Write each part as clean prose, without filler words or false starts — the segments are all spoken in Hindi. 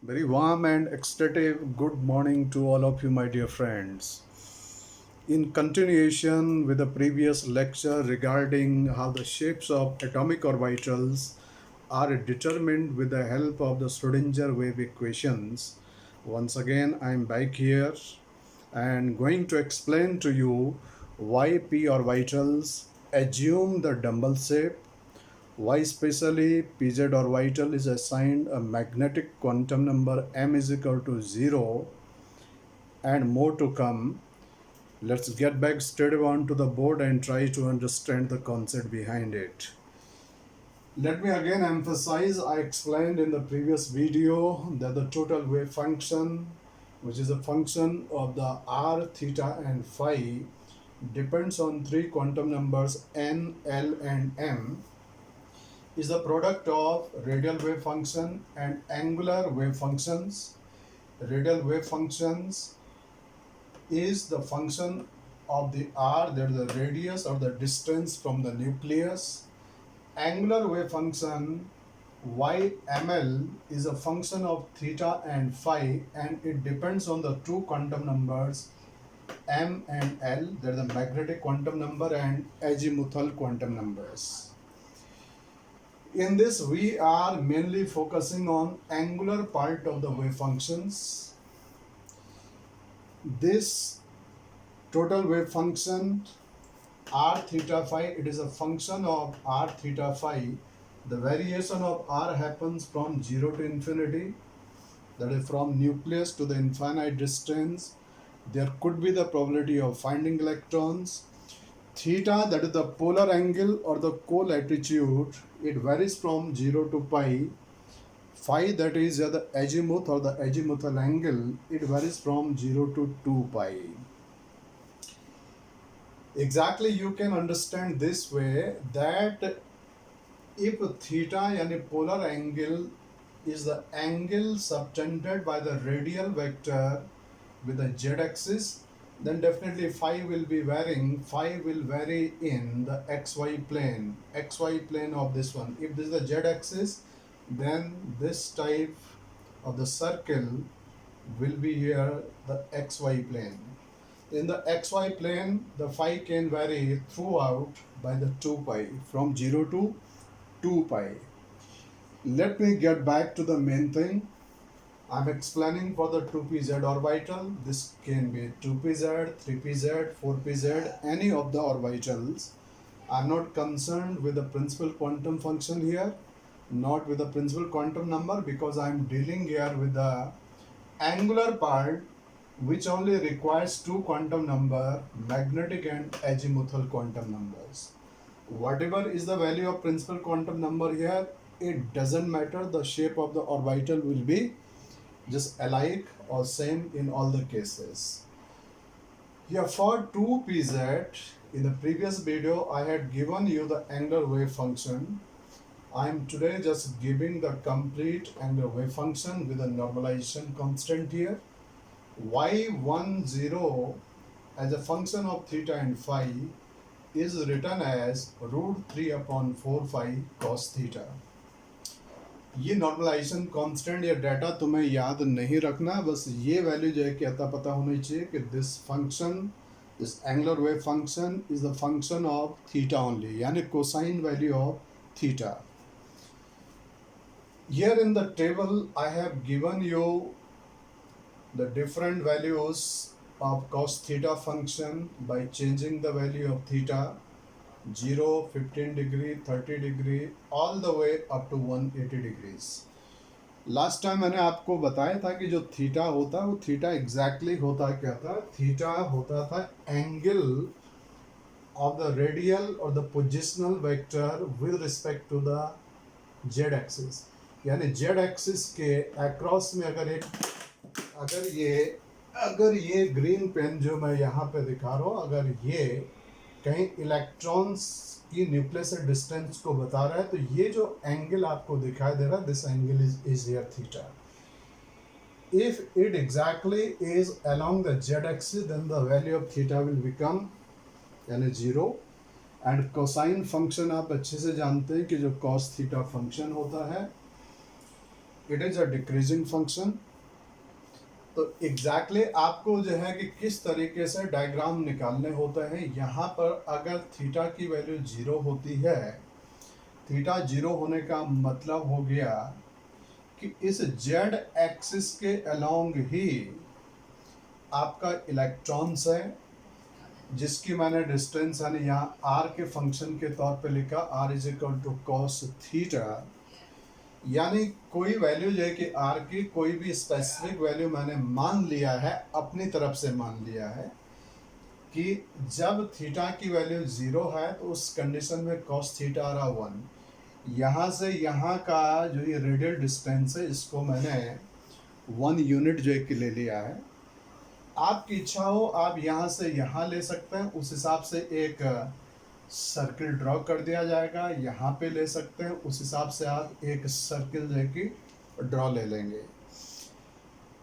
Very warm and ecstatic good morning to all of you, my dear friends. In continuation with the previous lecture regarding how the shapes of atomic orbitals are determined with the help of the Schrodinger wave equations, once again I am back here and going to explain to you why p orbitals assume the dumbbell shape, why specially pz orbital is assigned a magnetic quantum number m is equal to 0, and more to come. Let's get back straight on to the board and try to understand the concept behind it. Let me again emphasize, I explained in the previous video that the total wave function, which is a function of the r, theta and phi, depends on three quantum numbers n, l and m, is the product of radial wave function and angular wave functions. Radial wave functions is the function of the r, that is the radius or the distance from the nucleus. Angular wave function yml is a function of theta and phi, and it depends on the two quantum numbers m and l, that is the magnetic quantum number and azimuthal quantum numbers. In this, we are mainly focusing on angular part of the wave functions. This total wave function r theta phi, it is a function of r theta phi. The variation of r happens from 0 to infinity, that is from nucleus to the infinite distance. There could be the probability of finding electrons. Theta, that is the polar angle or the co-latitude, it varies from 0 to pi. Phi, that is the azimuth or the azimuthal angle, it varies from 0 to 2 pi. Exactly, you can understand this way that if theta yani polar angle is the angle subtended by the radial vector with the z-axis, then definitely phi will be varying. Phi will vary in the xy plane of this one. If this is the z-axis, then this type of the circle will be here the xy plane. In the xy plane, the phi can vary throughout by the 2 pi, from 0 to 2 pi. Let me get back to the main thing. I'm explaining for the 2pz orbital. This can be 2pz, 3pz, 4pz, any of the orbitals. I'm not concerned with the principal quantum function here, not with the principal quantum number, because I'm dealing here with the angular part, which only requires two quantum number, magnetic and azimuthal quantum numbers. Whatever is the value of principal quantum number here, it doesn't matter. The shape of the orbital will be just alike or same in all the cases. Here for 2pz, in the previous video I had given you the angular wave function. I am today just giving the complete angular wave function with a normalization constant here. y10 as a function of theta and phi is written as √3/4 phi cos theta. ये नॉर्मलाइजेशन कांस्टेंट या डाटा तुम्हें याद नहीं रखना, बस ये वैल्यू जो है क्या पता होनी चाहिए कि this function, this angular wave function is the function of theta only, यानी cosine value of theta. Here in the table I have given you the different values of cos theta function by changing the value of theta 0, 15 degree, 30 degree, all the way up to 180 degrees. Last time मैंने आपको बताया था कि जो थीटा होता है वो थीटा एग्जैक्टली होता क्या था. थीटा होता था एंगल ऑफ द रेडियल और the positional vector with respect to the Z axis, यानी जेड एक्सिस के अक्रॉस में अगर ये ग्रीन पेन जो मैं यहाँ पे दिखा रहा हूँ, अगर ये कहीं इलेक्ट्रॉन्स की न्यूक्लियस से डिस्टेंस को बता रहा है, तो ये जो एंगल आपको दिखाई दे रहा है, this angle is here theta. If it exactly is along the Z axis, then the value of theta will become यानी 0. एंड कोसाइन फंक्शन आप अच्छे से जानते हैं कि जो कॉस थीटा फंक्शन होता है, it is a decreasing function. तो एग्जैक्टली आपको जो है कि किस तरीके से डायग्राम निकालने होते हैं। यहाँ पर अगर थीटा की वैल्यू जीरो होती है, थीटा जीरो होने का मतलब हो गया कि इस जेड एक्सिस के अलोंग ही आपका इलेक्ट्रॉन्स है, जिसकी मैंने डिस्टेंस यानी यहाँ आर के फंक्शन के तौर पे लिखा, r is equal to cos theta. यानी कोई वैल्यू जो है कि आर की कोई भी स्पेसिफिक वैल्यू मैंने मान लिया है, अपनी तरफ से मान लिया है कि जब थीटा की वैल्यू जीरो है तो उस कंडीशन में कॉस थीटा आ रहा वन। यहाँ से यहाँ का जो ये रेडियल डिस्टेंस है, इसको मैंने 1 यूनिट जो है कि ले लिया है। आपकी इच्छा हो आप यहाँ से यहाँ ले सकते हैं, उस हिसाब से एक सर्किल ड्रॉ कर दिया जाएगा। यहाँ पे ले सकते हैं, उस हिसाब से आप एक सर्किल जो है कि ड्रॉ ले लेंगे।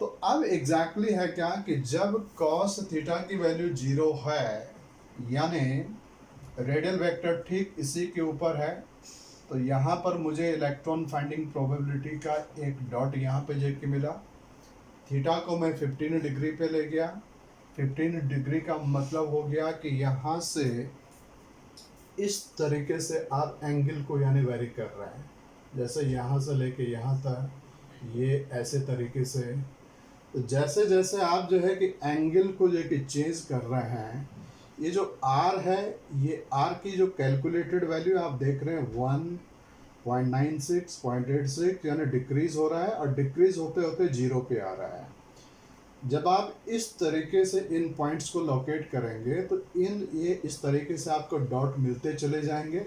तो अब एग्जैक्टली है क्या कि जब कॉस थीटा की वैल्यू जीरो है, यानी रेडियल वेक्टर ठीक इसी के ऊपर है, तो यहाँ पर मुझे इलेक्ट्रॉन फाइंडिंग प्रोबेबिलिटी का एक डॉट यहाँ पे जो कि मिला। थीटा को मैं 15 डिग्री पे ले गया। 15 डिग्री का मतलब हो गया कि यहाँ से इस तरीके से आप एंगल को यानी वेरी कर रहे हैं। जैसे यहाँ से लेके यहाँ तक ये ऐसे तरीके से, तो जैसे जैसे आप जो है कि एंगल को जो कि चेंज कर रहे हैं, ये जो आर है, ये आर की जो कैलकुलेटेड वैल्यू आप देख रहे हैं 1.96, 0.86 यानी डिक्रीज हो रहा है, और डिक्रीज होते होते जीरो पे आ रहा है। जब आप इस तरीके से इन पॉइंट्स को लोकेट करेंगे तो ये इस तरीके से आपको डॉट मिलते चले जाएंगे।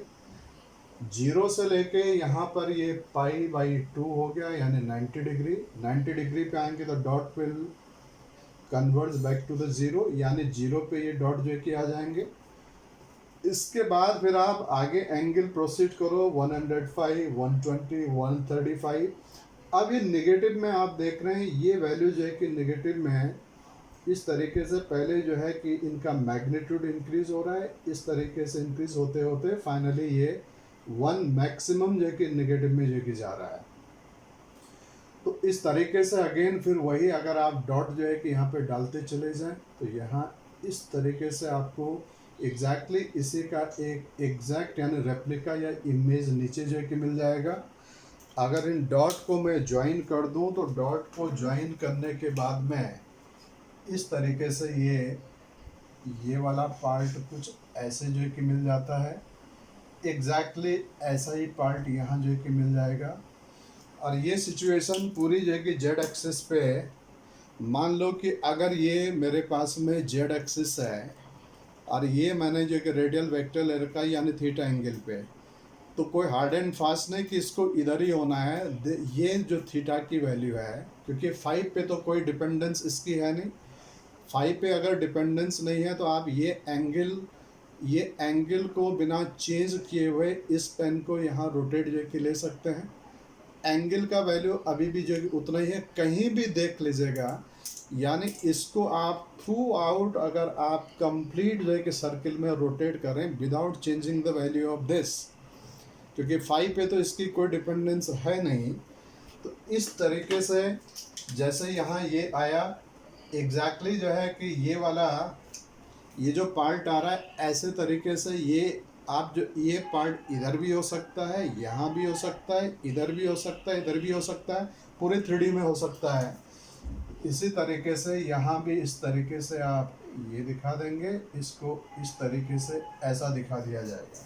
जीरो से लेके यहाँ पर ये π/2 हो गया यानी 90 डिग्री। 90 डिग्री पे आएंगे तो dot will converge back to the zero, यानी जीरो पे ये डॉट जो है कि आ जाएंगे। इसके बाद फिर आप आगे एंगल प्रोसीड करो 105, 120, 135। अब ये नेगेटिव में आप देख रहे हैं, ये वैल्यू जो है कि नेगेटिव में है। इस तरीके से पहले जो है कि इनका मैग्नीट्यूड इंक्रीज हो रहा है, इस तरीके से इंक्रीज होते होते फाइनली ये 1 मैक्सिमम जो है कि नेगेटिव में जो है कि जा रहा है। तो इस तरीके से अगेन फिर वही अगर आप डॉट जो है कि यहाँ पे डालते चले जाएं तो यहाँ इस तरीके से आपको एग्जैक्टली इसी का एक एग्जैक्ट यानी रेप्लिका या इमेज नीचे जो है कि मिल जाएगा। अगर इन डॉट को मैं ज्वाइन कर दूं तो डॉट को ज्वाइन करने के बाद में इस तरीके से ये वाला पार्ट कुछ ऐसे जो है कि मिल जाता है। एग्जैक्टली ऐसा ही पार्ट यहाँ जो है कि मिल जाएगा। और ये सिचुएशन पूरी जो है कि जेड एक्सिस पे, मान लो कि अगर ये मेरे पास में जेड एक्सिस है और ये मैंने जो कि रेडियल वेक्टर ले रखा है यानी थीटा एंगल पे, तो कोई हार्ड एंड फास्ट नहीं कि इसको इधर ही होना है। ये जो थीटा की वैल्यू है, क्योंकि 5 पे तो कोई डिपेंडेंस इसकी है नहीं, 5 पे अगर डिपेंडेंस नहीं है तो आप ये एंगल को बिना चेंज किए हुए इस पेन को यहाँ रोटेट जो कि ले सकते हैं। एंगल का वैल्यू अभी भी जो उतना ही है, कहीं भी देख लीजिएगा। यानी इसको आप थ्रू आउट अगर आप कंप्लीट जो है कि सर्किल में रोटेट करें without changing the value of this, क्योंकि 5 पे तो इसकी कोई डिपेंडेंस है नहीं। तो इस तरीके से जैसे यहाँ ये आया, एग्जैक्टली जो है कि ये वाला ये जो पार्ट आ रहा है ऐसे तरीके से ये आप जो ये पार्ट इधर भी हो सकता है, यहाँ भी हो सकता है, इधर भी हो सकता है, इधर भी हो सकता है, पूरे 3D में हो सकता है। इसी तरीके से यहाँ भी इस तरीके से आप ये दिखा देंगे, इसको इस तरीके से ऐसा दिखा दिया जाएगा।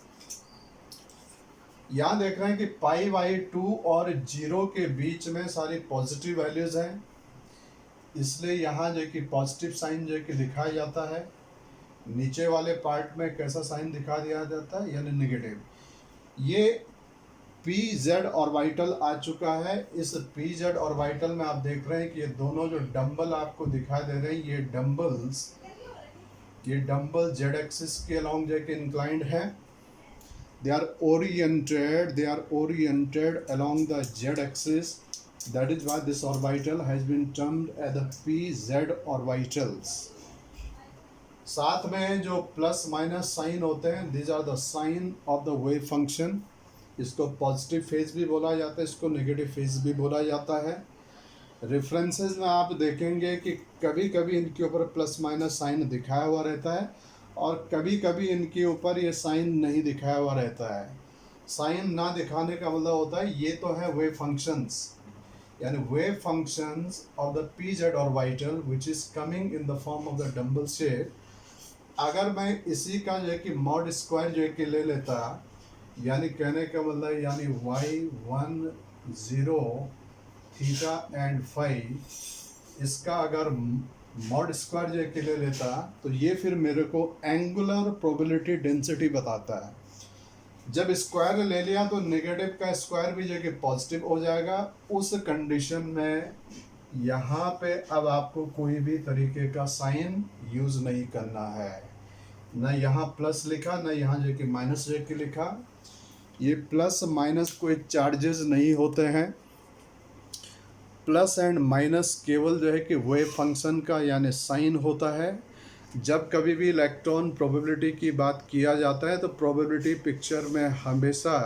यहाँ देख रहे हैं कि π/2 और 0 के बीच में सारी पॉजिटिव वैल्यूज हैं, इसलिए यहाँ जो कि पॉजिटिव साइन जो कि दिखाया जाता है। नीचे वाले पार्ट में कैसा साइन दिखा दिया जाता है यानी नेगेटिव। ये pz ऑर्बिटल आ चुका है। इस pz ऑर्बिटल में आप देख रहे हैं कि ये दोनों जो डंबल आपको दिखाई दे रहे हैं, ये डंबल जेड एक्सिस के अलोंग जो कि इंक्लाइंड है। they are oriented along the z axis. That is why this orbital has been termed as the pz orbitals. साथ में जो प्लस माइनस साइन होते हैं, these are the sign of the wave function. इसको पॉजिटिव फेज भी बोला जाता है, इसको नेगेटिव फेज भी बोला जाता है। रेफरेंसेस में आप देखेंगे कि कभी कभी इनके ऊपर प्लस माइनस साइन दिखाया हुआ रहता है और कभी कभी इनके ऊपर ये साइन नहीं दिखाया हुआ रहता है। साइन ना दिखाने का मतलब होता है ये तो है वेव फंक्शंस, यानी wave functions of the P Z orbital which is coming in the form of the dumbbell shape. अगर मैं इसी का जो है कि मॉड स्क्वायर जो है कि ले लेता, यानी कहने का मतलब यानी y10 थीटा एंड फाई, इसका अगर मॉड स्क्वायर जो है कि ले लेता तो ये फिर मेरे को एंगुलर प्रोबेबिलिटी डेंसिटी बताता है। जब स्क्वायर ले लिया तो नेगेटिव का स्क्वायर भी जो है कि पॉजिटिव हो जाएगा। उस कंडीशन में यहाँ पे अब आपको कोई भी तरीके का साइन यूज़ नहीं करना है, न यहाँ प्लस लिखा न यहाँ जो कि माइनस जो कि लिखा। ये प्लस माइनस कोई चार्जेस नहीं होते हैं। प्लस एंड माइनस केवल जो है कि वेव फंक्शन का यानी साइन होता है। जब कभी भी इलेक्ट्रॉन प्रोबेबिलिटी की बात किया जाता है तो प्रोबेबिलिटी पिक्चर में हमेशा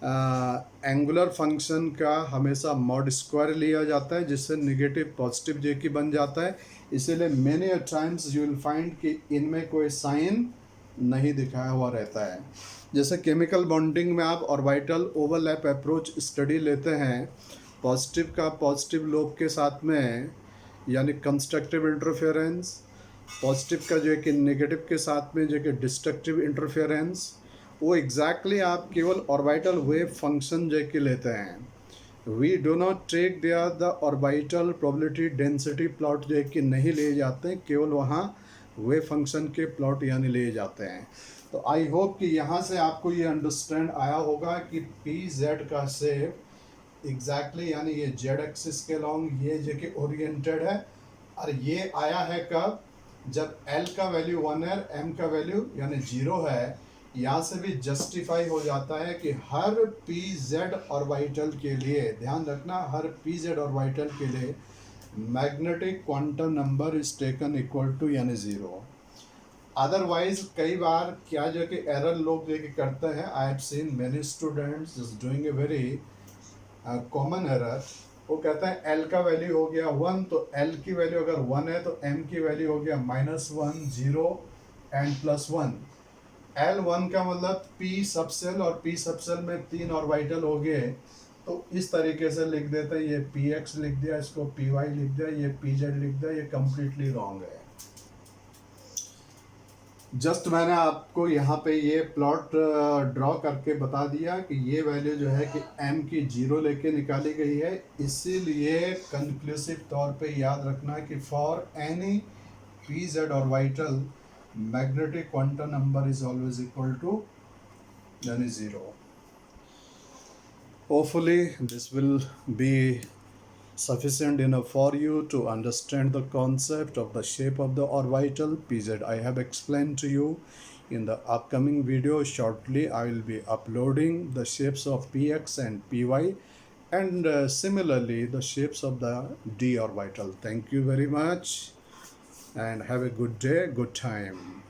एंगुलर फंक्शन का हमेशा मॉड स्क्वायर लिया जाता है, जिससे नेगेटिव पॉजिटिव जो कि बन जाता है। इसीलिए many times you will find कि इनमें कोई साइन नहीं दिखाया हुआ रहता है। जैसे केमिकल बॉन्डिंग में आप ऑर्बिटल ओवरलैप अप्रोच स्टडी लेते हैं, पॉजिटिव का पॉजिटिव लोब के साथ में यानी कंस्ट्रक्टिव इंटरफेरेंस, पॉजिटिव का जो है कि नेगेटिव के साथ में जो कि डिस्ट्रक्टिव इंटरफेरेंस, वो एग्जैक्टली आप केवल ऑर्बिटल वेव फंक्शन जो कि लेते हैं। We do not take there the orbital probability density plot जो है कि नहीं ले जाते हैं, केवल वहाँ वेव फंक्शन के प्लॉट यानी ले जाते हैं। तो आई होप कि यहाँ से आपको ये अंडरस्टैंड आया होगा कि पी जेड का शेप एग्जैक्टली यानी ये जेड एक्सिस के लॉन्ग ये जो कि ओरिएंटेड है, और ये आया है कब, जब L का वैल्यू 1 है, M का वैल्यू यानी 0 है। यहाँ से भी जस्टिफाई हो जाता है कि हर पी जेड ऑर्बिटल के लिए, ध्यान रखना, हर पी जेड ऑर्बिटल के लिए magnetic quantum number is taken equal to यानी 0। अदरवाइज कई बार क्या जो कि एरर लोग जो कि करते हैं, I have seen many students just doing a very common error. वो कहता है L का वैल्यू हो गया 1, तो L की वैल्यू अगर 1 है तो M की वैल्यू हो गया -1 0 एंड +1। L1 का मतलब P सबसेल, और P सबसेल में 3 ऑर्बिटल हो गए, तो इस तरीके से लिख देते हैं। ये PX लिख दिया, इसको PY लिख दिया, ये PZ लिख दिया, ये कम्प्लीटली रॉन्ग है। जस्ट मैंने आपको यहाँ पे ये प्लॉट ड्रॉ करके बता दिया कि ये वैल्यू जो है कि M की 0 लेके निकाली गई है। इसीलिए कंक्लूसिव तौर पे याद रखना कि for any P Z orbital magnetic quantum number is always equal to यानी 0। Hopefully this will be sufficient enough for you to understand the concept of the shape of the orbital pz. I have explained to you. In the upcoming video shortly I will be uploading the shapes of px and py, and similarly the shapes of the d orbital. Thank you very much and have a good day, good time.